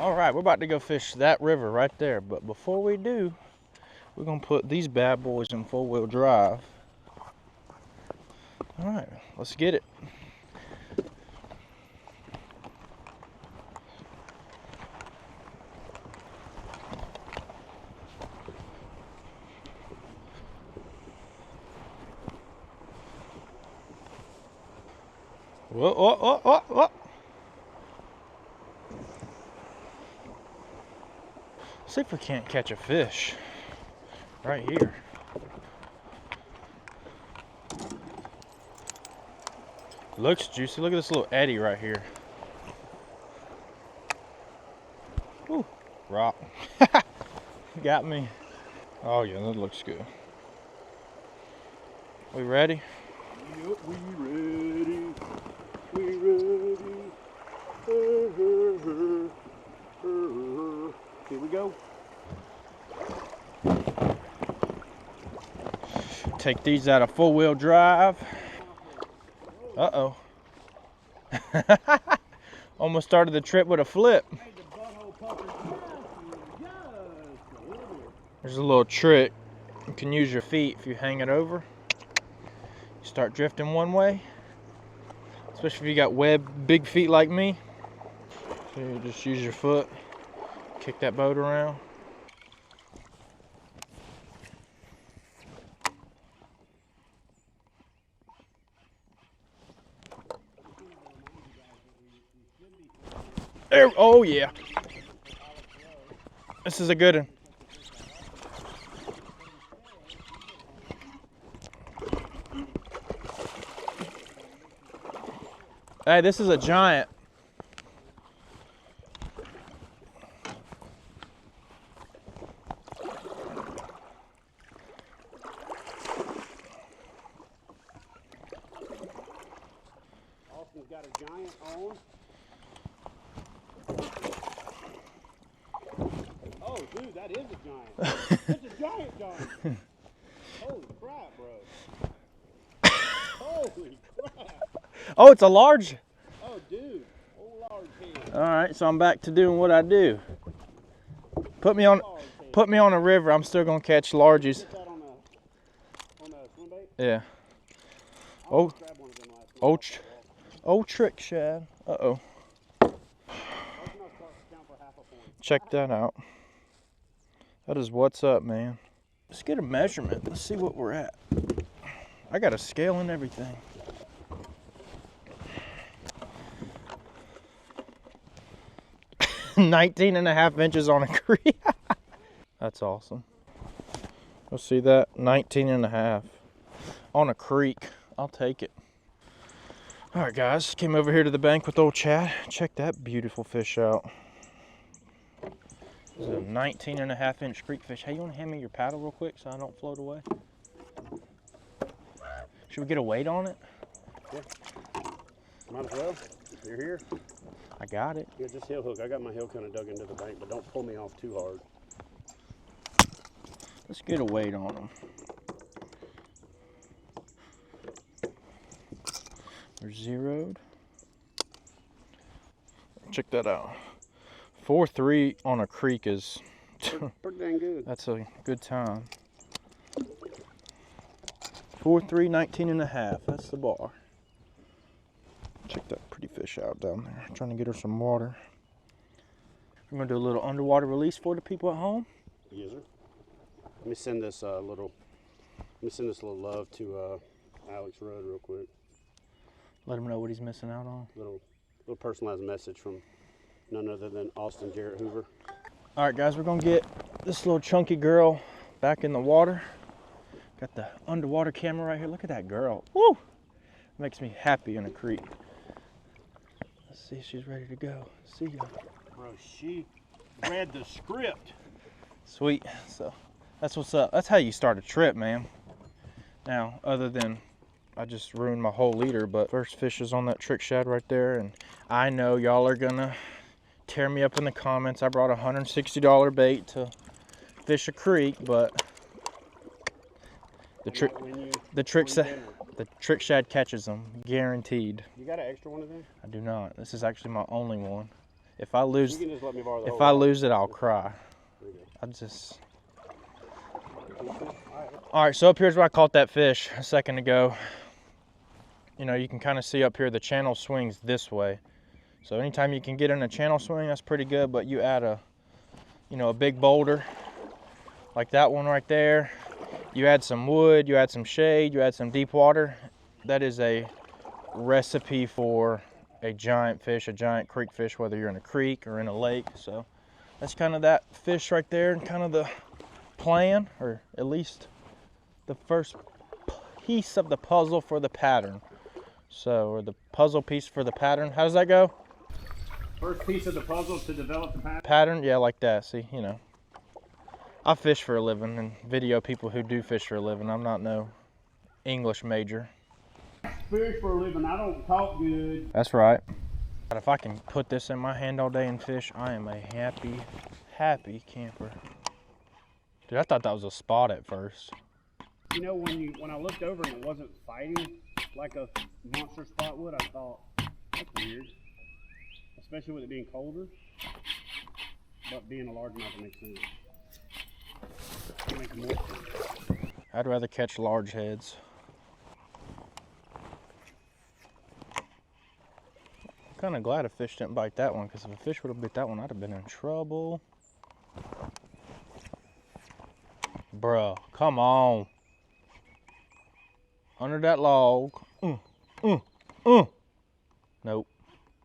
All right, we're about to go fish that river right there. But before we do, we're gonna put these bad boys in 4-wheel drive. All right, let's get it. Whoa, whoa, whoa, whoa, whoa. See if we can't catch a fish right here. Looks juicy. Look at this little eddy right here. Ooh, rock. Got me. Oh yeah, that looks good. We ready? Yep, we ready. We ready. Here we go. Take these out of 4-wheel drive. Uh-oh. Almost started the trip with a flip. There's a little trick. You can use your feet if you hang it over. You start drifting one way. Especially if you got big feet like me. So you just use your foot. Kick that boat around. There, oh yeah. This is a good one. Hey, this is a giant. Austin's got a giant on. Oh, dude, that is a giant. That's a giant. Holy crap, bro. Holy crap. Oh, it's a large. Oh, dude. Oh, large hand. All right, so I'm back to doing what I do. Put me on a river. I'm still gonna catch larges. Put that on a swim bait? Yeah. Oh, grab one of them last night. Oh, trick shad. Uh-oh. Check that out. That is what's up, man. Let's get a measurement. Let's see what we're at. I got a scale and everything. $19.5 inches on a creek. That's awesome. You'll see that? 19.5 on a creek. I'll take it. All right, guys, came over here to the bank with old Chad. Check that beautiful fish out. It's a 19.5 inch creek fish. Hey, you want to hand me your paddle real quick so I don't float away? Should we get a weight on it? Yeah. Might as well. You're here. I got it. Yeah, just heel hook. I got my heel kind of dug into the bank, but don't pull me off too hard. Let's get a weight on them. They're zeroed. Check that out. 4.3 on a creek is Pretty dang good. that's a good time. 4.3, 19.5. That's the bar. Check that pretty fish out down there. Trying to get her some water. I'm gonna do a little underwater release for the people at home. Yes, sir. Let me send this little love to Alex Rudd real quick. Let him know what he's missing out on. Little personalized message from none other than Austin Jarrett Hoover. All right, guys, we're gonna get this little chunky girl back in the water. Got the underwater camera right here. Look at that girl. Woo! Makes me happy in a creek. Let's see if she's ready to go. See ya. Bro, she read the script. Sweet. So that's what's up. That's how you start a trip, man. Now, other than I just ruined my whole leader, but first fish is on that trick shad right there, and I know y'all are gonna tear me up in the comments. I brought a $160 bait to fish a creek, but the trick shad catches them, guaranteed. You got an extra one of them? I do not. This is actually my only one. If I lose, You can just let me borrow the if whole I rod. lose it, I'll cry. There you I just. go. All right, so up here's where I caught that fish a second ago. You know, you can kind of see up here the channel swings this way. So anytime you can get in a channel swing, that's pretty good. But you add a, you know, a big boulder like that one right there. You add some wood, you add some shade, you add some deep water. That is a recipe for a giant fish, a giant creek fish, whether you're in a creek or in a lake. So that's kind of that fish right there, and kind of the plan, or at least the first piece of the puzzle for the pattern. So, or the puzzle piece for the pattern. How does that go? First piece of the puzzle to develop the pattern. Pattern, yeah, like that. See, you know, I fish for a living and video people who do fish for a living. I'm not no English major. Fish for a living. I don't talk good. That's right. But if I can put this in my hand all day and fish, I am a happy, happy camper. Dude, I thought that was a spot at first. You know, when I looked over and it wasn't fighting like a monster spot would, I thought, that's weird. Especially with it being colder, but being a large amount to make sense. It makes more sense. I'd rather catch large heads. I'm kind of glad a fish didn't bite that one, because if a fish would have bit that one, I'd have been in trouble. Bruh, come on. Under that log. Nope.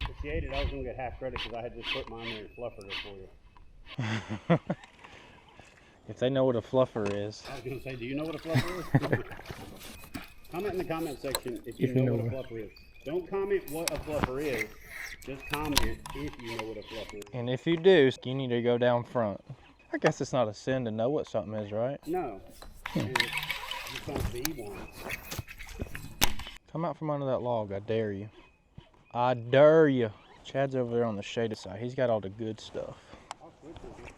If she ate it, I was going to get half credit because I had just put mine there and fluffered it for you. If they know what a fluffer is. I was going to say, do you know what a fluffer is? Comment in the comment section if you know what a fluffer is. Don't comment what a fluffer is. Just comment if you know what a fluffer is. And if you do, you need to go down front. I guess it's not a sin to know what something is, right? No. And it's not to eat one. Come out from under that log, I dare you. I dare you. Chad's over there on the shaded side. He's got all the good stuff. I'll switch with you.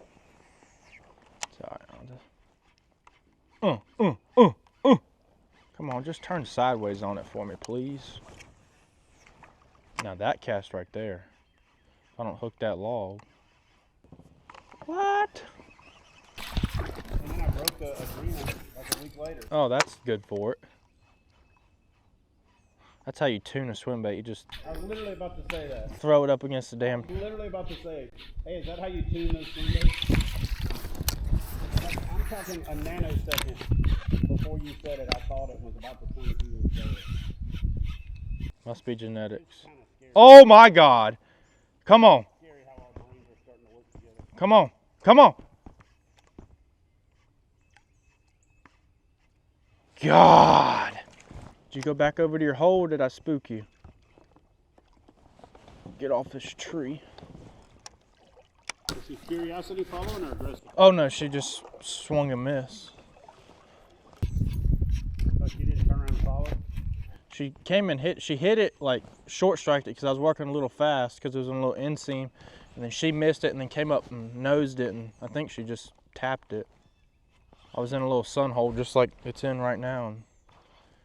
It's all right. I'll just... Come on, just turn sideways on it for me, please. Now that cast right there. If I don't hook that log. What? And then I broke the agreement like a week later. Oh, that's good for it. That's how you tune a swim bait. You just I was literally about to say that. throw it up against the damn. I was literally about to say, hey, is that how you tune those swim baits? Like, I'm talking a nanosecond before you said it. I thought it was about to turn to you and say it. Must be genetics. It's kind of scary. Oh my God! Come on! Scary how our brains are starting to work together. Come on! Come on! God! Did you go back over to your hole, or did I spook you? Get off this tree. Is she curiosity following or aggressive? Oh no, she just swung a miss. So she didn't turn around and follow? She came and hit it like short striked it because I was working a little fast because it was on a little inseam. And then she missed it and then came up and nosed it, and I think she just tapped it. I was in a little sun hole just like it's in right now, and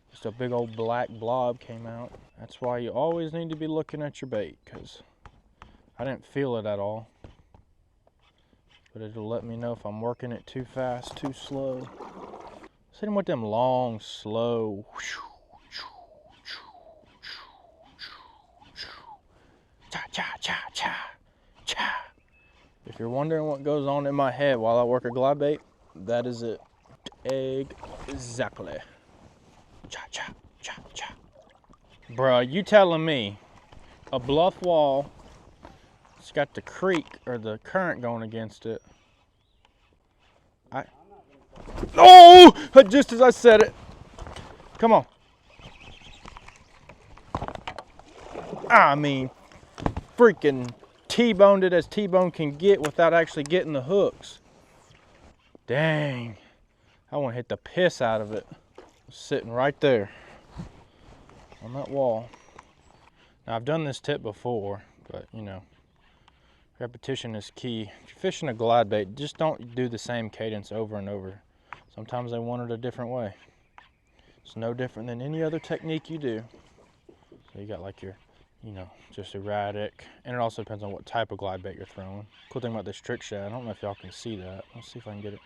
just a big old black blob came out. That's why you always need to be looking at your bait, because I didn't feel it at all. But it'll let me know if I'm working it too fast, too slow. Hit him with them long, slow. Cha cha cha cha cha. If you're wondering what goes on in my head while I work a glide bait, that is it. Exactly. Cha cha cha cha. Bruh, you telling me a bluff wall, it's got the creek or the current going against it. Oh! Just as I said it. Come on. I mean, freaking T-boned it as T-bone can get without actually getting the hooks. Dang. I want to hit the piss out of it. Sitting right there on that wall. Now, I've done this tip before, but you know, repetition is key. If you're fishing a glide bait, just don't do the same cadence over and over. Sometimes they want it a different way. It's no different than any other technique you do. So you got like your you know, just erratic. And it also depends on what type of glide bait you're throwing. Cool thing about this trick shad, I don't know if y'all can see that. Let's see if I can get it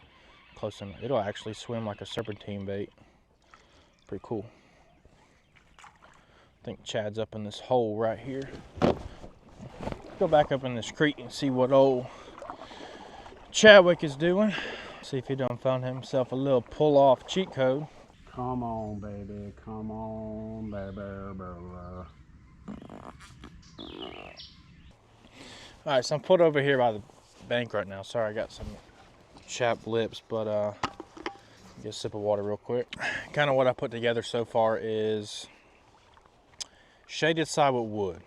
close enough. It'll actually swim like a serpentine bait. Pretty cool. I think Chad's up in this hole right here. Go back up in this creek and see what old Chadwick is doing. See if he done found himself a little pull-off cheat code. Come on, baby. Come on, baby. Alright, so I'm put over here by the bank right now. Sorry, I got some chapped lips, but get a sip of water real quick. Kind of what I put together so far is shaded side with wood.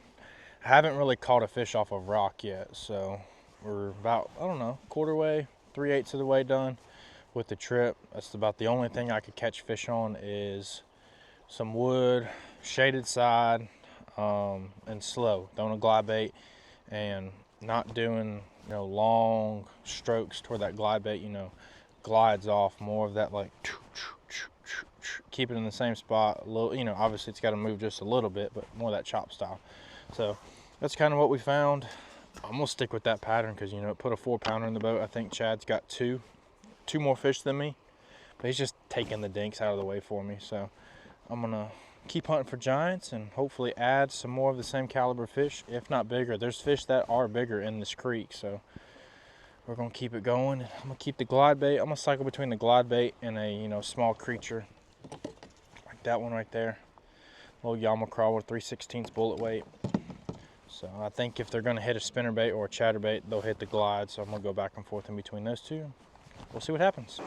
I haven't really caught a fish off of rock yet, so we're about, I don't know, quarter way, 3/8 of the way done with the trip. That's about the only thing I could catch fish on is some wood, shaded side, and slow. Throwing a glide bait and not doing, you know, long strokes toward that glide bait, you know, glides off. More of that like keep it in the same spot a little, you know, obviously it's got to move just a little bit, but more that chop style. So that's kind of what we found. I'm gonna stick with that pattern because, you know, it put a 4-pounder in the boat. I think Chad's got two more fish than me, but he's just taking the dinks out of the way for me. So I'm gonna keep hunting for giants and hopefully add some more of the same caliber fish, if not bigger. There's fish that are bigger in this creek, so we're gonna keep it going. I'm gonna keep the glide bait. I'm gonna cycle between the glide bait and a, you know, small creature like that one right there, little Yama crawl with 3/16 bullet weight. So I think if they're gonna hit a spinnerbait or a chatterbait, they'll hit the glide. So I'm gonna go back and forth in between those two. We'll see what happens.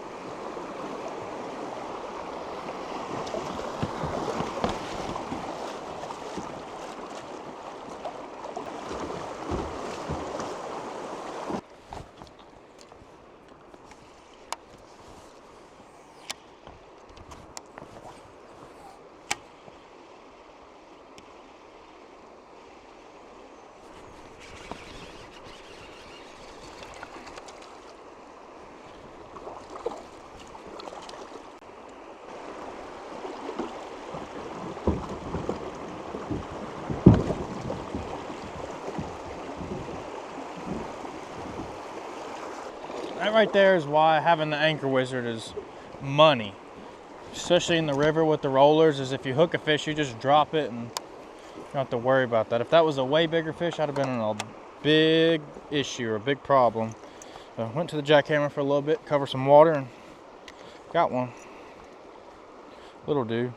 That right there is why having the anchor wizard is money, especially in the river with the rollers. Is if you hook a fish, you just drop it and you don't have to worry about that. If that was a way bigger fish, I'd have been in a big issue or a big problem. So I went to the jackhammer for a little bit, cover some water, and got one. Little dude.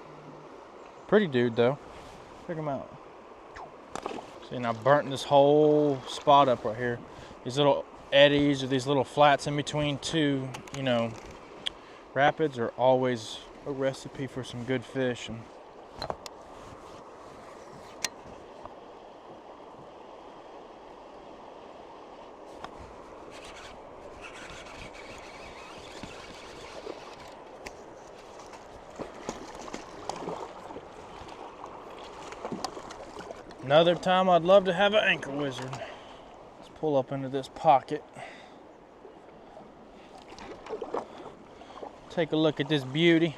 Pretty dude though. Check him out. See, and I burnt this whole spot up right here. These little eddies or these little flats in between two, you know, rapids are always a recipe for some good fish. And another time I'd love to have an anchor wizard. Let's pull up into this pocket. Take a look at this beauty.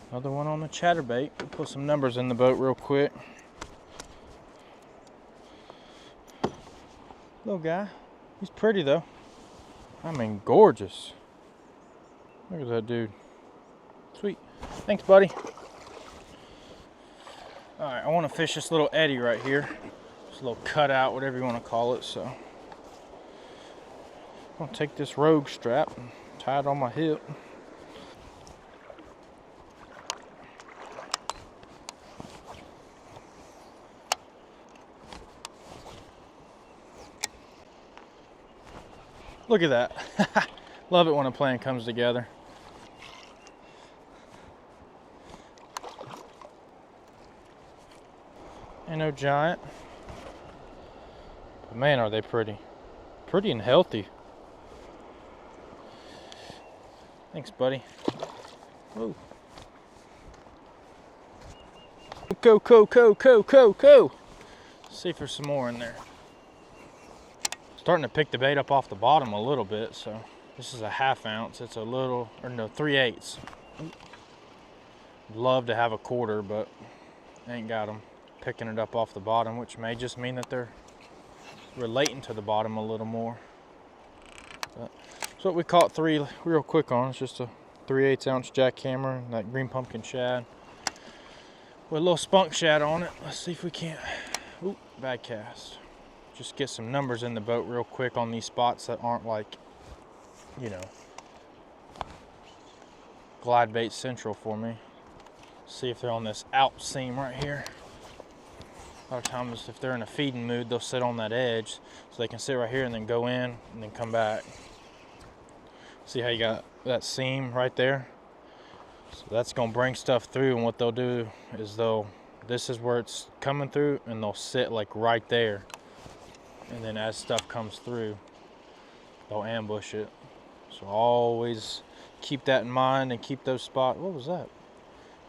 Another one on the chatterbait. We'll put some numbers in the boat real quick. Little guy. He's pretty though. I mean, gorgeous. Look at that dude. Sweet. Thanks, buddy. Alright, I want to fish this little eddy right here. This little cutout, whatever you want to call it. So I'm going to take this rogue strap and tie it on my hip. Look at that. Love it when a plan comes together. Ain't no giant. But man, are they pretty. Pretty and healthy. Thanks, buddy. Whoa. Go. See if there's some more in there. Starting to pick the bait up off the bottom a little bit, so this is a 1/2 ounce. It's a little, or no, 3/8. Love to have a quarter, but ain't got them. picking it up off the bottom, which may just mean that they're relating to the bottom a little more. But that's what we caught 3 real quick on. It's just a 3/8 ounce jackhammer and that green pumpkin shad with a little spunk shad on it. Let's see if we can't, oop, bad cast. Just get some numbers in the boat real quick on these spots that aren't like, you know, glide bait central for me. See if they're on this out seam right here. A lot of times if they're in a feeding mood, they'll sit on that edge so they can sit right here and then go in and then come back. See how you got that seam right there? So that's gonna bring stuff through, and what they'll do is this is where it's coming through, and they'll sit like right there. And then as stuff comes through, they'll ambush it. So always keep that in mind and keep those spots. What was that?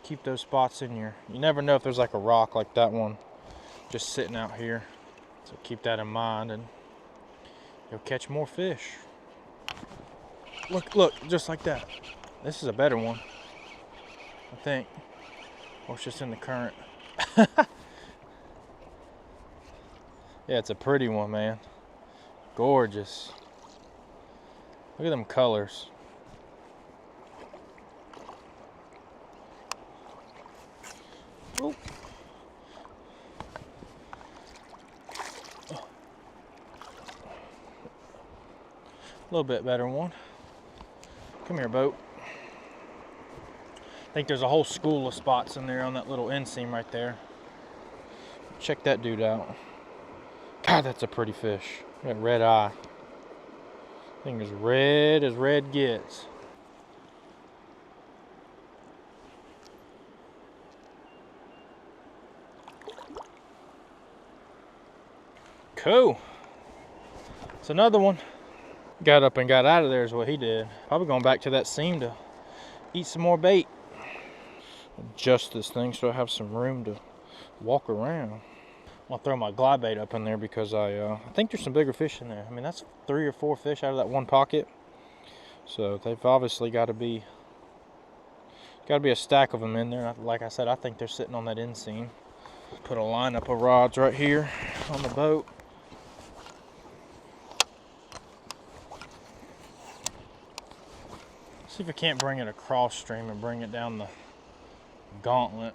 Keep those spots in your, you never know if there's like a rock like that one just sitting out here. So keep that in mind and you'll catch more fish. Look, just like that. This is a better one, I think. Or it's just in the current. Yeah, it's a pretty one, man. Gorgeous. Look at them colors. Oh. A little bit better one. Come here, boat. I think there's a whole school of spots in there on that little inseam right there. Check that dude out. God, that's a pretty fish. That red eye. Thing as red gets. Cool. It's another one. Got up and got out of there is what he did. Probably going back to that seam to eat some more bait. Adjust this thing so I have some room to walk around. I'll throw my glide bait up in there because I think there's some bigger fish in there. I mean, that's 3 or 4 fish out of that one pocket. So they've obviously got to be a stack of them in there. Like I said, I think they're sitting on that inseam. Put a lineup of rods right here on the boat. See if I can't bring it across stream and bring it down the gauntlet.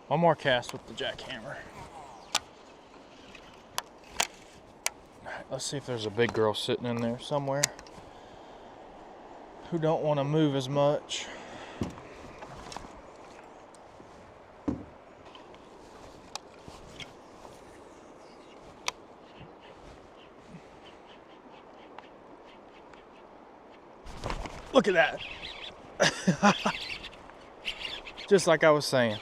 One more cast with the jackhammer. Alright, let's see if there's a big girl sitting in there somewhere who don't want to move as much. Look at that. Just like I was saying.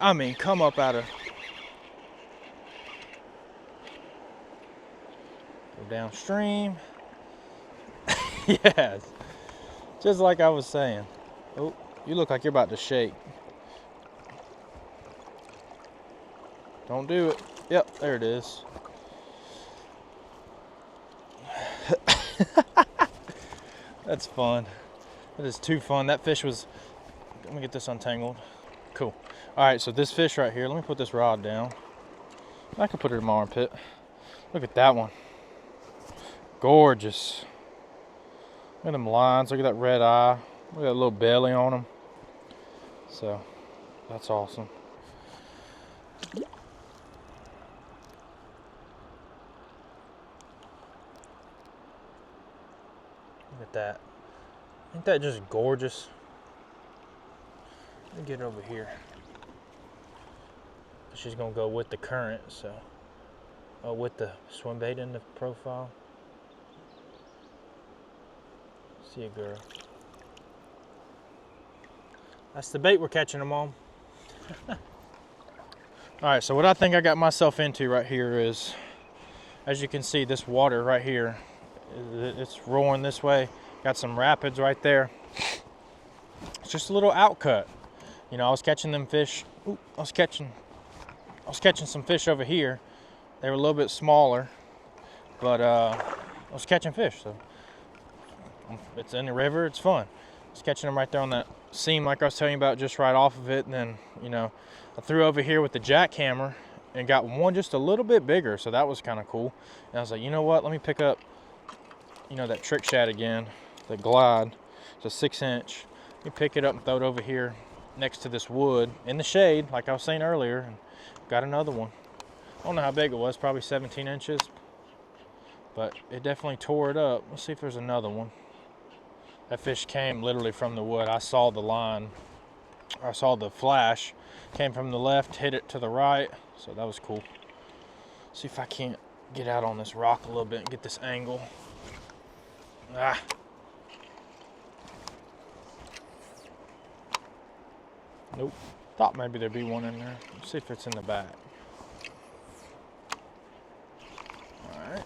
I mean, come up out of. Go downstream. Yes. Just like I was saying. Oh, you look like you're about to shake. Don't do it. Yep, there it is. That's fun. That is too fun. That fish was, let me get this untangled. Cool. All right, so this fish right here, let me put this rod down. I can put it in my armpit. Look at that one. Gorgeous. Look at them lines, look at that red eye. Look at that little belly on them. So, that's awesome. Look at that. Ain't that just gorgeous? Let me get over here. She's gonna go with the current, so. Oh, with the swim bait in the profile. See a girl. That's the bait we're catching them on. All right, so what I think I got myself into right here is, as you can see, this water right here, it's rolling this way. Got some rapids right there. It's just a little outcut. You know, I was catching them fish. Ooh, I was catching some fish over here. They were a little bit smaller, but I was catching fish. So it's in the river, it's fun. I was catching them right there on that seam like I was telling you about, just right off of it. And then, you know, I threw over here with the jackhammer and got one just a little bit bigger, so that was kind of cool. And I was like, you know what, let me pick up, you know, that trick shad again, the glide. It's a 6-inch. Let me pick it up and throw it over here next to this wood in the shade, like I was saying earlier, and got another one. I don't know how big it was, probably 17 inches, but it definitely tore it up. Let's see if there's another one. That fish came literally from the wood. I saw the line, I saw the flash, came from the left, hit it to the right, so that was cool. See if I can't get out on this rock a little bit and get this angle. Ah. Nope. Thought maybe there'd be one in there. Let's see if it's in the back. Alright.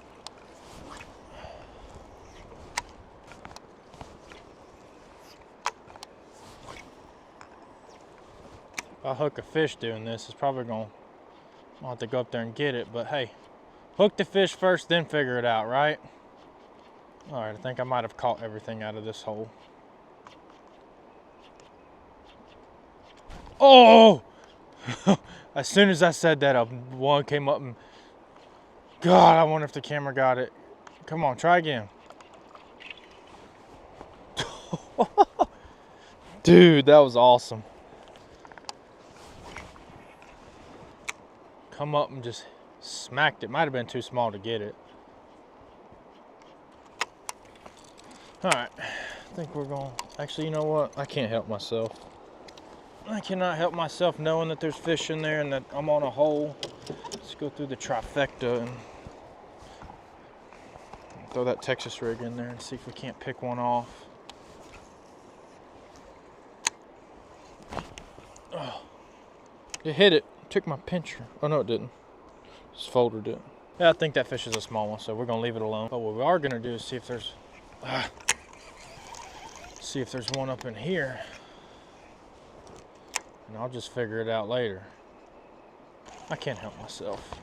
If I hook a fish doing this, it's probably I'll have to go up there and get it, but hey, hook the fish first, then figure it out, right? Alright, I think I might have caught everything out of this hole. Oh! As soon as I said that, one came up and... God, I wonder if the camera got it. Come on, try again. Dude, that was awesome. Come up and just smacked it. Might have been too small to get it. Alright, I think we're going... Actually, you know what? I can't help myself. I cannot help myself knowing that there's fish in there and that I'm on a hole. Let's go through the trifecta and throw that Texas rig in there and see if we can't pick one off. Oh, it hit it. Took my pincher. Oh no, it didn't. Just folded it. Yeah, I think that fish is a small one, so we're gonna leave it alone. But what we are gonna do is see if there's one up in here. And I'll just figure it out later. I can't help myself.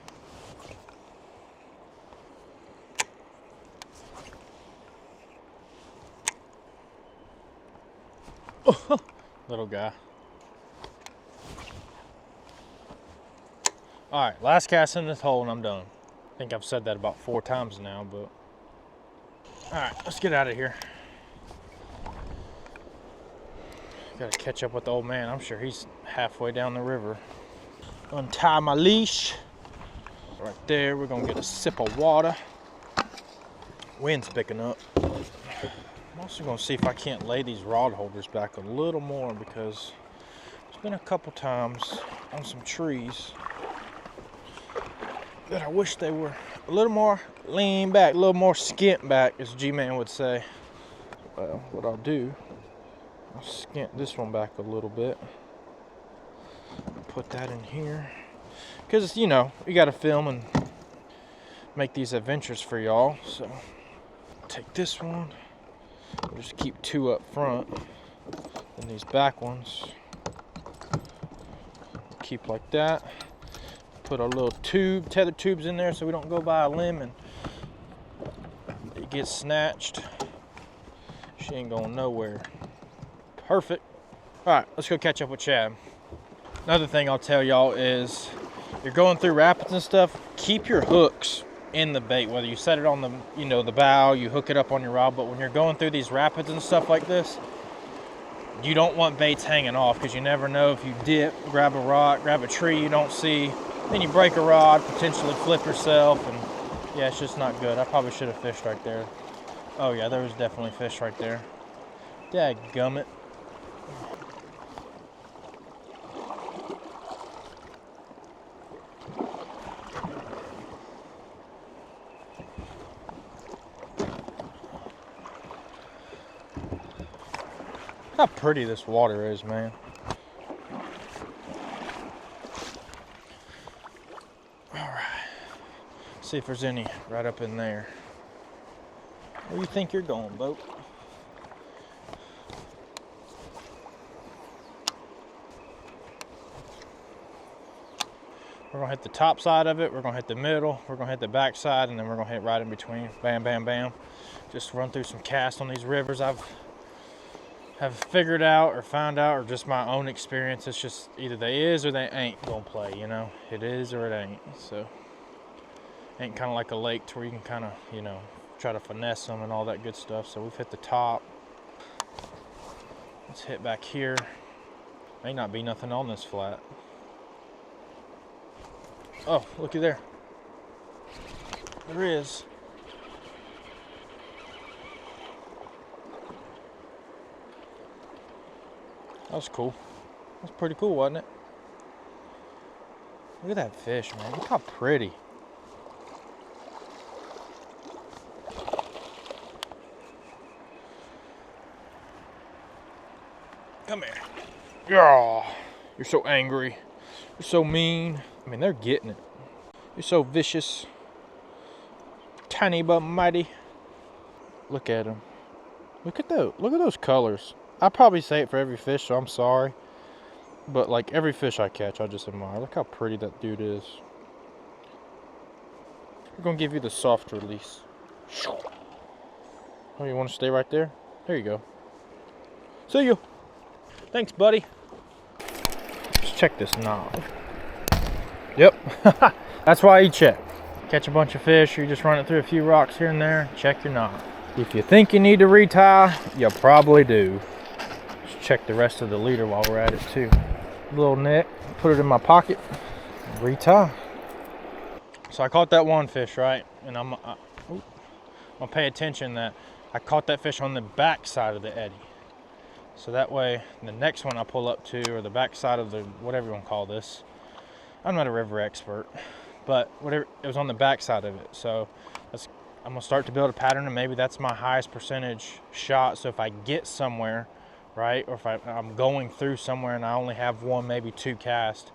Oh, little guy. All right, last cast in this hole and I'm done. I think I've said that about 4 times now, but. All right, let's get out of here. Gotta catch up with the old man. I'm sure he's halfway down the river. Untie my leash. Right there, we're gonna get a sip of water. Wind's picking up. I'm also gonna see if I can't lay these rod holders back a little more, because there's been a couple times on some trees that I wish they were a little more lean back, a little more skint back, as G-Man would say. Well, what I'll do, I'll skint this one back a little bit. Put that in here. Because, you know, you got to film and make these adventures for y'all. So, take this one. We'll just keep 2 up front. And these back ones, keep like that. Put a little tether tubes in there so we don't go by a limb and it gets snatched. She ain't going nowhere. Perfect. All right, let's go catch up with Chad. Another thing I'll tell y'all is, you're going through rapids and stuff, keep your hooks in the bait. Whether you set it on the, you know, the bow, you hook it up on your rod, but when you're going through these rapids and stuff like this, you don't want baits hanging off, because you never know if you dip, grab a rock, grab a tree you don't see, then you break a rod, potentially flip yourself, and yeah, it's just not good. I probably should have fished right there. Oh yeah, there was definitely fish right there. Dadgummit. How pretty this water is, man. Alright. See if there's any right up in there. Where do you think you're going, boat? We're gonna hit the top side of it, we're gonna hit the middle, we're gonna hit the back side, and then we're gonna hit right in between. Bam, bam, bam. Just run through some casts on these rivers I've figured out or found out, or just my own experience. It's just either they is or they ain't gonna play, you know? It is or it ain't. So ain't kind of like a lake to where you can kind of, you know, try to finesse them and all that good stuff. So we've hit the top. Let's hit back here. May not be nothing on this flat. Oh, looky there. There is. That was cool. That's pretty cool, wasn't it? Look at that fish, man. Look how pretty. Come here. Yeah. You're so angry. You're so mean. I mean, they're getting it. You're so vicious. Tiny but mighty. Look at them. Look at those. Look at those colors. I probably say it for every fish, so I'm sorry. But like every fish I catch, I just admire. Look how pretty that dude is. We're gonna give you the soft release. Oh, you want to stay right there? There you go. See you. Thanks, buddy. Let's check this knob. Yep. That's why you check. Catch a bunch of fish, or you just run it through a few rocks here and there, check your knob. If you think you need to retie, you probably do. Let's check the rest of the leader while we're at it too. Little nick, put it in my pocket, retie. So I caught that one fish, right? And I'm gonna pay attention that I caught that fish on the back side of the eddy. So that way, the next one I pull up to, or the back side of the, whatever you want to call this. I'm not a river expert, but whatever, it was on the back side of it. So I'm gonna start to build a pattern, and maybe that's my highest percentage shot. So if I get somewhere, right, or if I'm going through somewhere and I only have one, maybe two casts,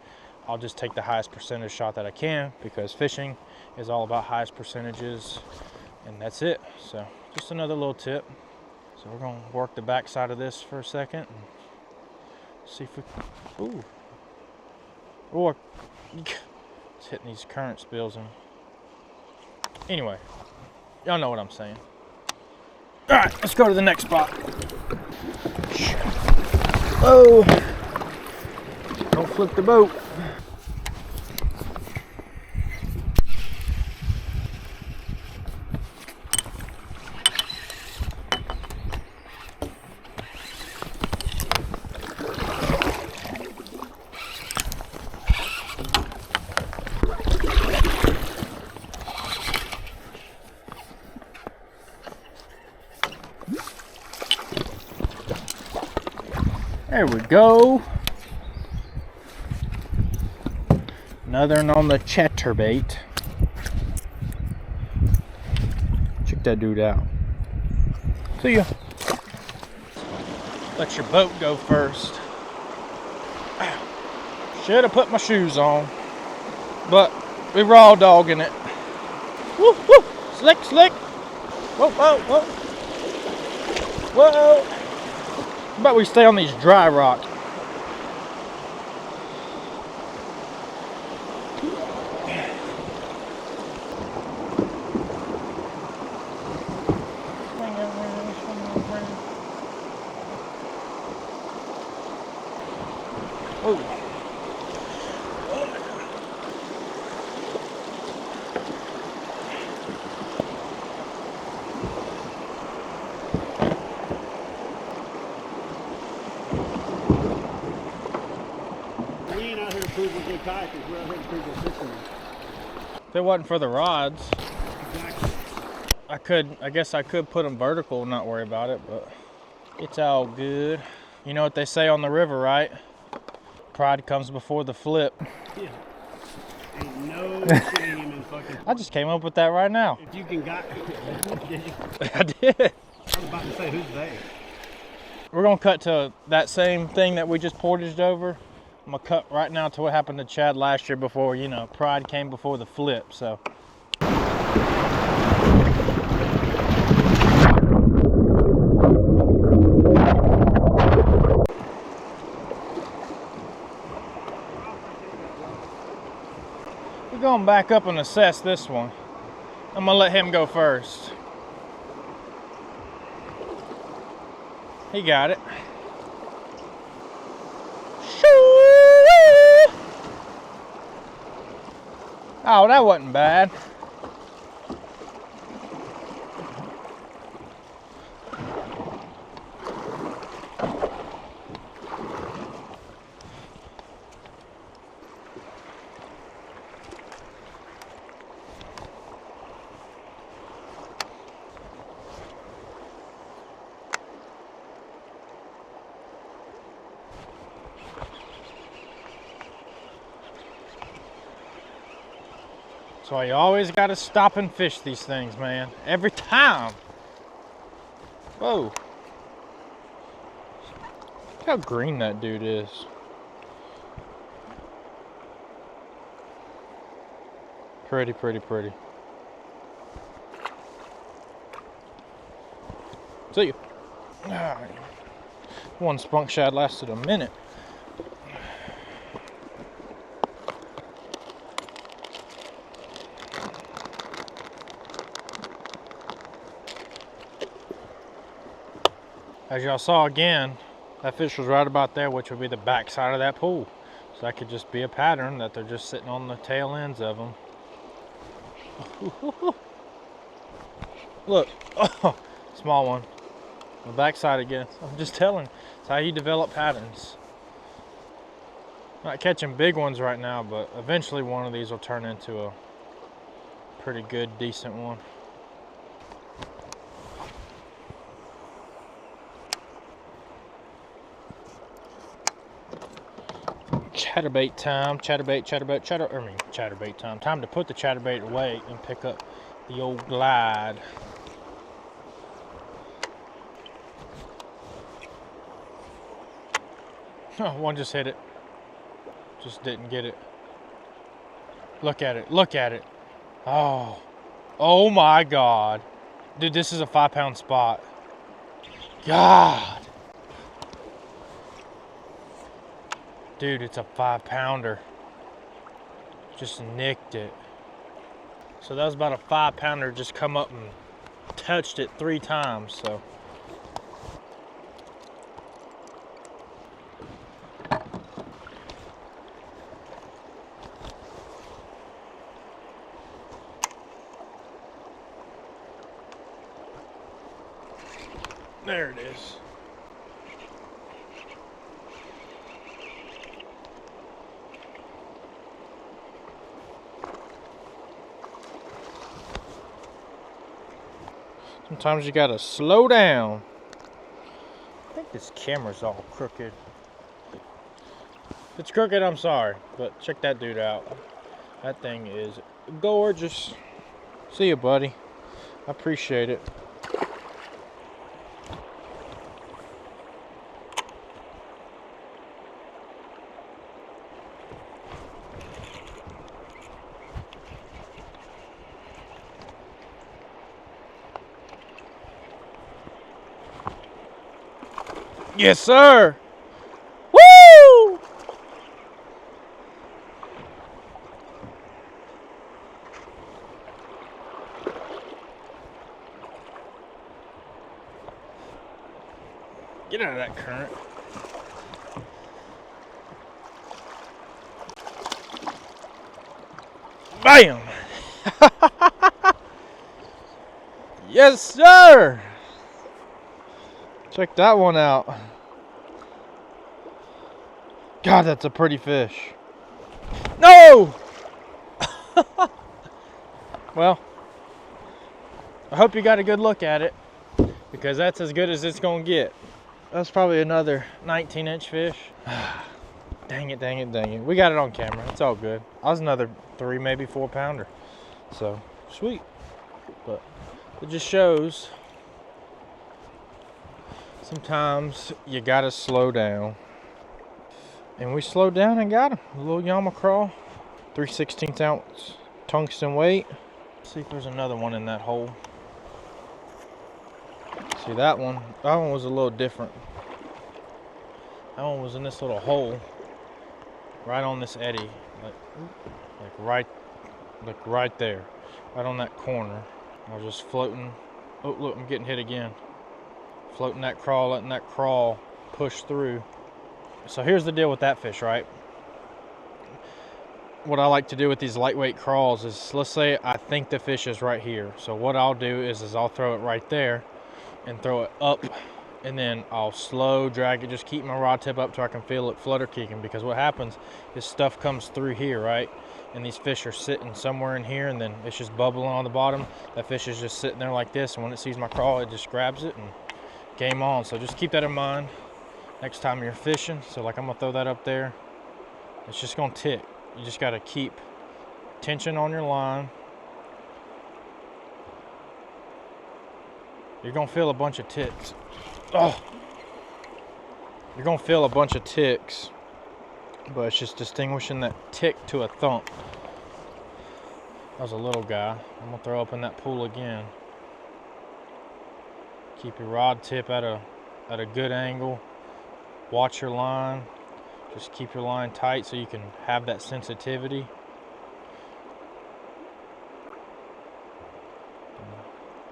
I'll just take the highest percentage shot that I can, because fishing is all about highest percentages, and that's it. So just another little tip. So we're gonna work the back side of this for a second and see if we, ooh, or it's hitting these current spills. And anyway, y'all know what I'm saying. All right, let's go to the next spot. Oh, don't flip the boat. There we go. Another one on the chatterbait. Check that dude out. See ya. Let your boat go first. Should have put my shoes on, but we raw dogging it. Woo, woo. Slick, slick. Whoa, whoa, whoa. Whoa. How about we stay on these dry rocks? Oh. We ain't out here to prove we're good kayakers, we're out here to prove we're fishing. If it wasn't for the rods, Exactly. I guess I could put them vertical and not worry about it, but it's all good. You know what they say on the river, right? Pride comes before the flip. Yeah. Ain't no shame in fucking. I just came up with that right now. If you can got. I did. I was about to say, who's they? We're gonna cut to that same thing that we just portaged over. I'm gonna cut right now to what happened to Chad last year before, you know, pride came before the flip, so. gonna back up and assess this one. I'm gonna let him go first. He got it. Oh, that wasn't bad. That's why you always got to stop and fish these things, man. Every time. Whoa. Look how green that dude is. Pretty, pretty, pretty. See you. Alright. One spunk shad lasted a minute. As y'all saw again, that fish was right about there, which would be the back side of that pool. So that could just be a pattern that they're just sitting on the tail ends of them. Look, oh, small one. The back side again. I'm just telling, it's how you develop patterns. Not catching big ones right now, but eventually one of these will turn into a pretty good, decent one. Chatterbait time, chatterbait time. Time to put the chatterbait away and pick up the old glide. Oh, one just hit it. Just didn't get it. Look at it, look at it. Oh, oh my God. Dude, this is a 5-pound spot. God. Dude, it's a 5-pounder. Just nicked it. So that was about a 5-pounder, just come up and touched it 3 times, so. There it is. Sometimes you gotta slow down. I think this camera's all crooked. If it's crooked, I'm sorry, but check that dude out. That thing is gorgeous. See you, buddy. I appreciate it. Yes, sir. Woo! Get out of that current. Bam! Yes, sir. Check that one out. God, that's a pretty fish. No! Well, I hope you got a good look at it, because that's as good as it's gonna get. That's probably another 19-inch fish. Dang it, dang it, dang it. We got it on camera. It's all good. I was another 3, maybe 4-pounder. So, sweet. But it just shows sometimes you gotta slow down. And we slowed down and got him. A little Yama crawl. 3/16 ounce tungsten weight. Let's see if there's another one in that hole. See that one? That one was a little different. That one was in this little hole. Right on this eddy. Like right Like right there, right on that corner. I was just floating. Oh, look, I'm getting hit again. Floating that crawl, letting that crawl push through. So here's the deal with that fish, right? What I like to do with these lightweight crawls is, let's say I think the fish is right here. So what I'll do is I'll throw it right there and throw it up, and then I'll slow drag it, just keep my rod tip up till I can feel it flutter kicking, because what happens is stuff comes through here, right? And these fish are sitting somewhere in here, and then it's just bubbling on the bottom. That fish is just sitting there like this, and when it sees my crawl, it just grabs it and game on. So just keep that in mind next time you're fishing. So like, I'm gonna throw that up there. It's just gonna tick. You just gotta keep tension on your line. You're gonna feel a bunch of ticks. Oh, you're gonna feel a bunch of ticks, but it's just distinguishing that tick to a thump. That was a little guy. I'm gonna throw up in that pool again. Keep your rod tip at a good angle. Watch your line. Just keep your line tight so you can have that sensitivity.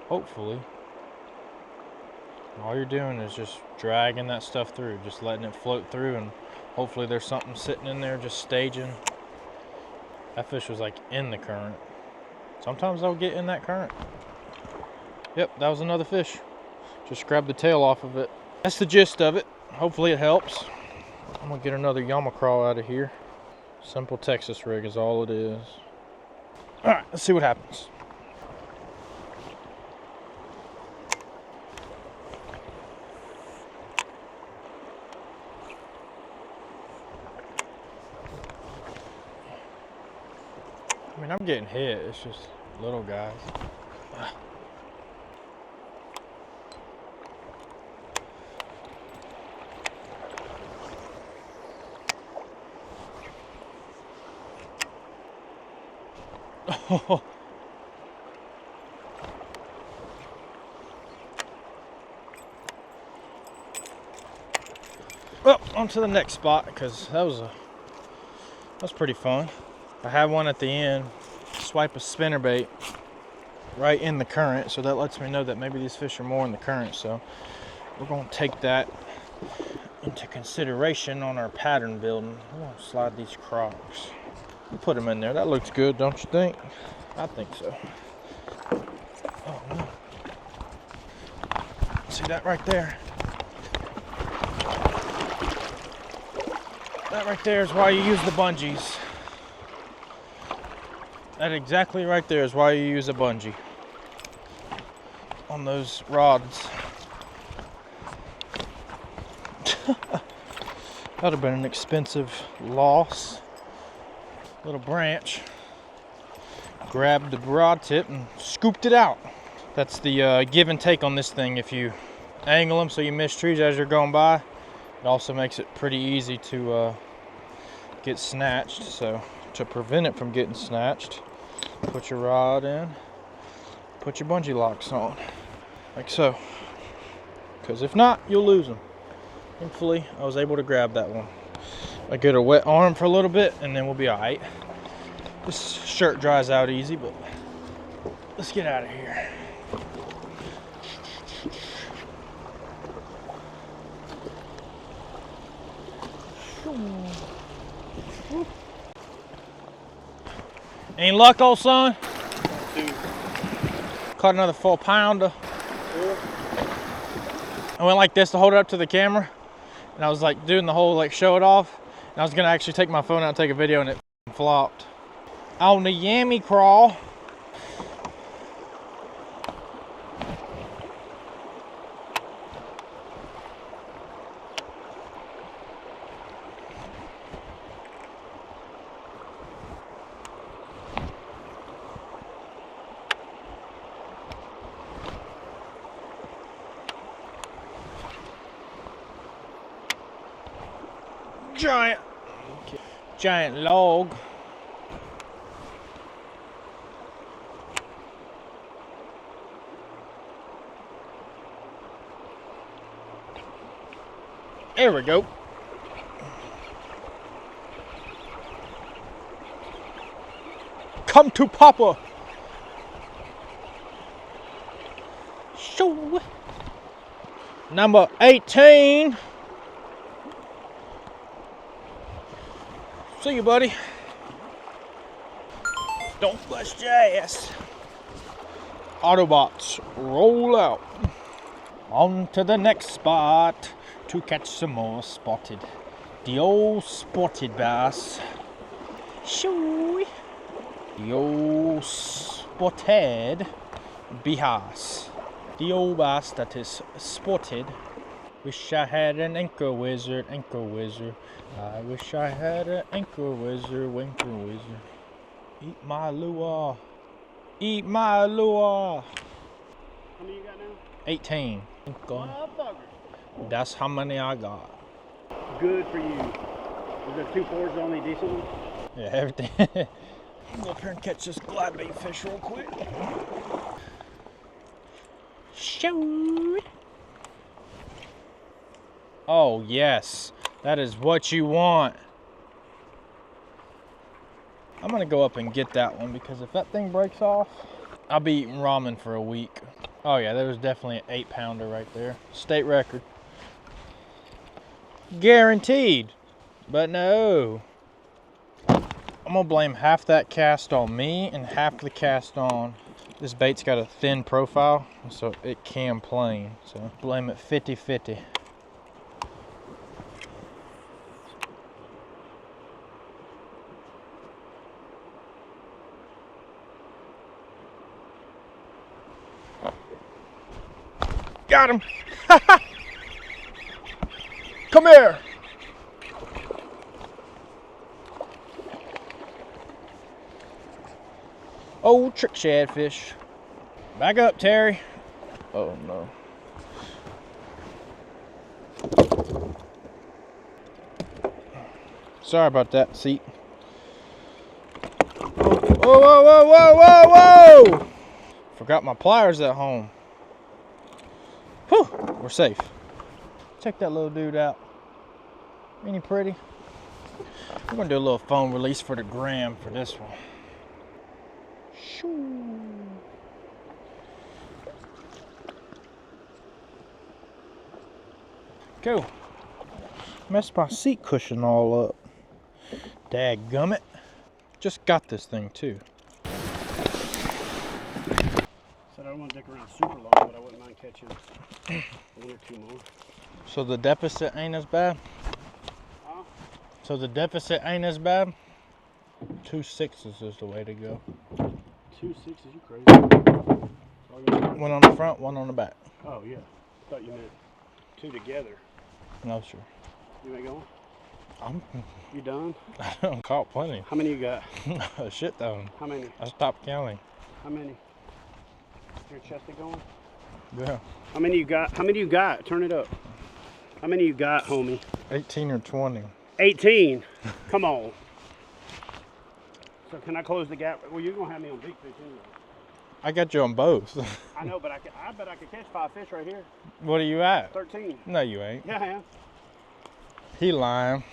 Hopefully, all you're doing is just dragging that stuff through, just letting it float through, and hopefully there's something sitting in there just staging. That fish was like in the current. Sometimes they'll get in that current. Yep, that was another fish. Just grab the tail off of it. That's the gist of it. Hopefully it helps. I'm gonna get another Yama crawl out of here. Simple Texas rig is all it is. All right, let's see what happens. I mean, I'm getting hit. It's just little guys. Oh. Well, on to the next spot, because that was pretty fun. I had one at the end swipe a spinnerbait right in the current, so that lets me know that maybe these fish are more in the current. So we're going to take that into consideration on our pattern building. We're going to slide these crocs. We'll put them in there. That looks good, don't you think? I think so. Oh no. See that right there? That right there is why you use the bungees. That exactly right there is why you use a bungee on those rods. That would have been an expensive loss. Little branch. Grabbed the rod tip and scooped it out. That's the give and take on this thing. If you angle them so you miss trees as you're going by, it also makes it pretty easy to get snatched. So to prevent it from getting snatched, put your rod in, put your bungee locks on, like so. Because if not, you'll lose them. Thankfully, I was able to grab that one. I get a wet arm for a little bit and then we'll be all right. This shirt dries out easy, but let's get out of here. Any luck, old son? Caught another 4-pounder. I went like this to hold it up to the camera, and I was like doing the whole like show it off, and I was gonna actually take my phone out and take a video, and it flopped. On the yammy crawl. Giant log. There we go. come to Papa. Shoo. Number 18. See you, buddy. Don't bust your ass. Autobots, roll out. On to the next spot to catch some more spotted. The old spotted bass. Shoo. The old spotted bass. The old bass that is spotted. Wish I had an anchor wizard, anchor wizard. I wish I had an anchor wizard, anchor wizard. Eat my lure. Eat my lure. How many you got now? 18. Motherfucker. That's how many I got. Good for you. Is there 2 fours the only decent one? Yeah, everything. Go up here and catch this glide bait fish real quick. Shoo. Oh, yes. That is what you want. I'm gonna go up and get that one because if that thing breaks off, I'll be eating ramen for a week. Oh yeah, there was definitely an 8-pounder right there. State record. Guaranteed. But no. I'm gonna blame half that cast on me and half the cast on. This bait's got a thin profile, so it can plane. So blame it 50-50. Got him. Come here. Oh, trick shadfish. Back up, Terry. Oh no. Sorry about that, seat. Whoa, whoa, whoa, whoa, whoa, whoa! Forgot my pliers at home. Whew, we're safe. Check that little dude out. Ain't he pretty? We're gonna do a little foam release for the gram for this one. Shoo. Go. Messed my seat cushion all up. Dadgummit. Just got this thing too. Said I don't want to dick around super long, but I wouldn't mind catching 1 or 2 more. So the deficit ain't as bad? Huh? So the deficit ain't as bad? 2 6s is the way to go. 2 6s, you crazy? One on the front, one on the back. Oh yeah, thought you meant 2 together. No, sir. You ain't going? I'm You done? I caught plenty. How many you got? A shit ton. How many? I stopped counting. How many? Your chested going? Yeah. How many you got? How many you got? Turn it up. How many you got, homie? 18 or 20. 18. Come on. So can I close the gap? Well, you're gonna have me on big fish anyway. I got you on both. I know, but I bet I could catch 5 fish right here. What are you at? 13. No, you ain't. Yeah, I am. He lying.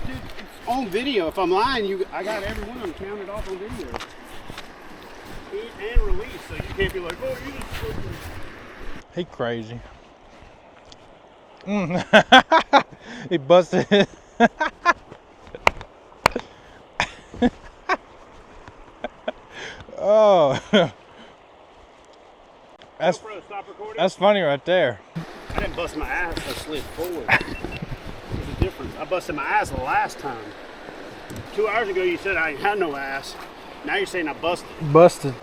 Dude, it's on video. If I'm lying, I got every one of them counted off on video. And released, so you can't be like, oh, you just fucking... He crazy. He busted. Oh. That's funny right there. I didn't bust my ass, I slid forward. There's a difference. I busted my ass the last time. 2 hours ago you said I ain't had no ass. Now you're saying I busted. Busted.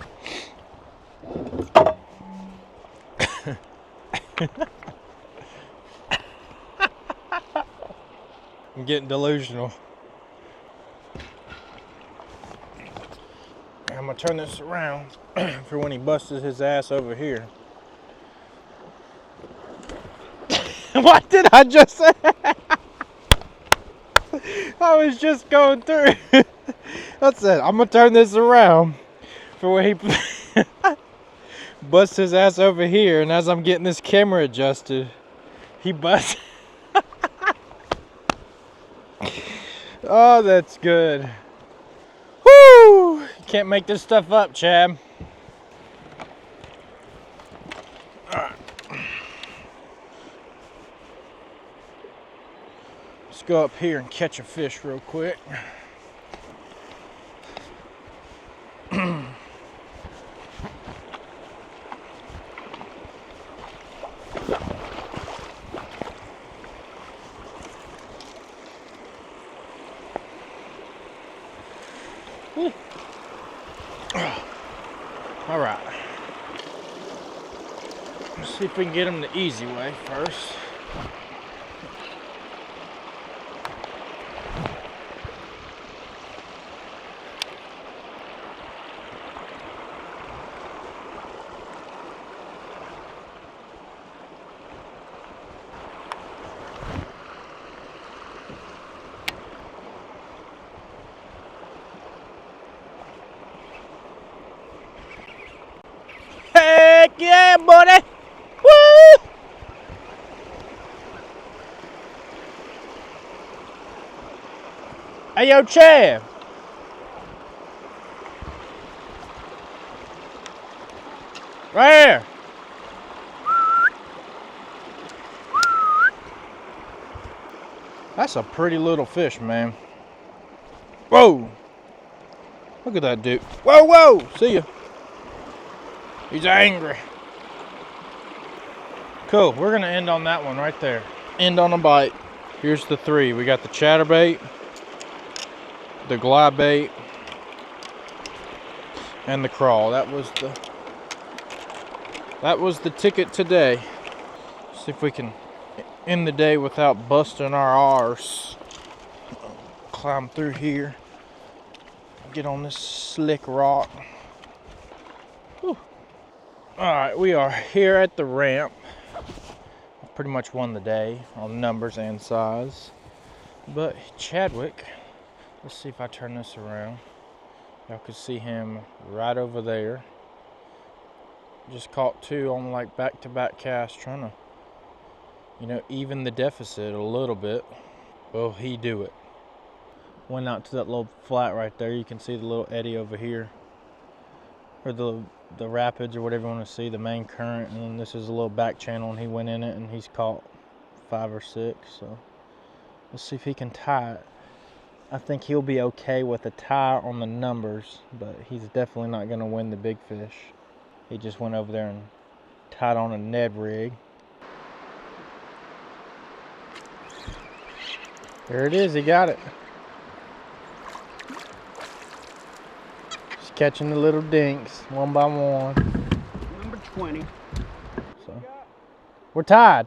I'm getting delusional. I'm gonna turn this around for when he busted his ass over here. What did I just say? I was just going through. That's it. I'm gonna turn this around for when he busts his ass over here, and as I'm getting this camera adjusted, he busts. Oh, that's good. Woo! Can't make this stuff up, Chad. Alright. Let's go up here and catch a fish real quick. All right. Let's see if we can get them the easy way first. Heck yeah, buddy! Woo! Hey, yo, Chad. Right here. That's a pretty little fish, man. Whoa! Look at that dude. Whoa, whoa! See ya. He's angry. Cool, we're gonna end on that one right there. End on a bite. Here's the three. We got the chatterbait, the glide bait, and the crawl. That was the ticket today. See if we can end the day without busting our arse. Climb through here. Get on this slick rock. Whew. Alright, we are here at the ramp. Pretty much won the day on numbers and size. But Chadwick, let's see if I turn this around. Y'all can see him right over there. Just caught two on like back-to-back casts, trying to, you know, even the deficit a little bit. Will he do it? Went out to that little flat right there. You can see the little eddy over here, or the rapids, or whatever you want to see, the main current. And then this is a little back channel, and he went in it and he's caught 5 or 6. So let's see if he can tie it. I think he'll be okay with a tie on the numbers, but he's definitely not going to win the big fish. He just went over there and tied on a Ned rig. There it is, he got it. Just catching the little dinks one by one. Number 20. So we're tied.